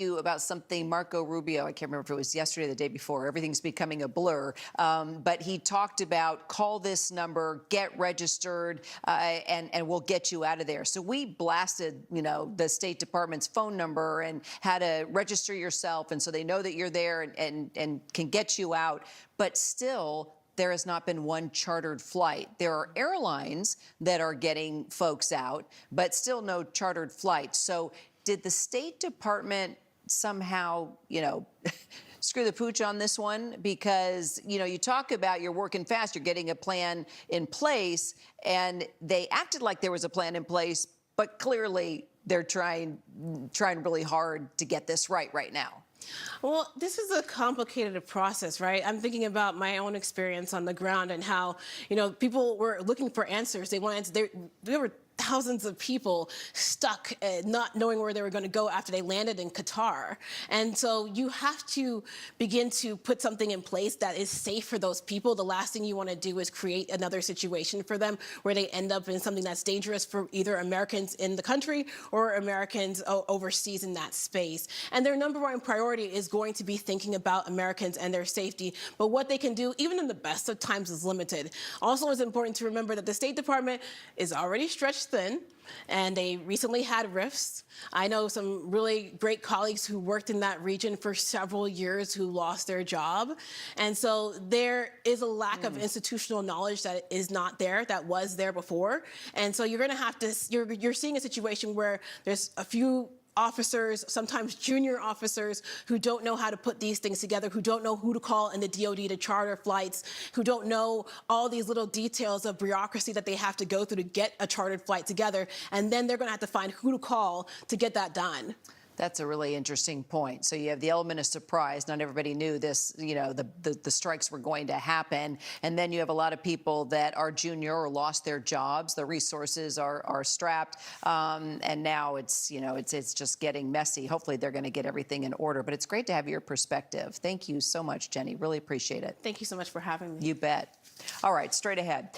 You about something Marco Rubio, I can't remember if it was yesterday or the day before, everything's becoming a blur, but he talked about call this number, get registered, and we'll get you out of there. So we blasted, the State Department's phone number and how to register yourself, and so they know that you're there and can get you out, but still, there has not been one chartered flight. There are airlines that are getting folks out, but still no chartered flights. So did the State Department somehow, screw the pooch on this one? Because, you talk about you're working fast, you're getting a plan in place, and they acted like there was a plan in place, but clearly they're trying really hard to get this right now. Well, this is a complicated process, right? I'm thinking about my own experience on the ground and how, people were looking for answers. They wanted, there were thousands of people stuck not knowing where they were going to go after they landed in Qatar. And so you have to begin to put something in place that is safe for those people. The last thing you want to do is create another situation for them where they end up in something that's dangerous for either Americans in the country or Americans overseas in that space. And their number one priority is going to be thinking about Americans and their safety. But what they can do, even in the best of times, is limited. Also, it's important to remember that the State Department is already stretched thin, and they recently had rifts. I know some really great colleagues who worked in that region for several years who lost their job. And so there is a lack of institutional knowledge that is not there, that was there before. And so you're going to have to, you're seeing a situation where there's a few officers, sometimes junior officers, who don't know how to put these things together, who don't know who to call in the DOD to charter flights, who don't know all these little details of bureaucracy that they have to go through to get a chartered flight together. And then they're going to have to find who to call to get that done. That's a really interesting point. So you have the element of surprise. Not everybody knew this, the strikes were going to happen. And then you have a lot of people that are junior or lost their jobs. The resources are strapped. And now it's just getting messy. Hopefully they're going to get everything in order. But it's great to have your perspective. Thank you so much, Jenny. Really appreciate it. Thank you so much for having me. You bet. All right, straight ahead.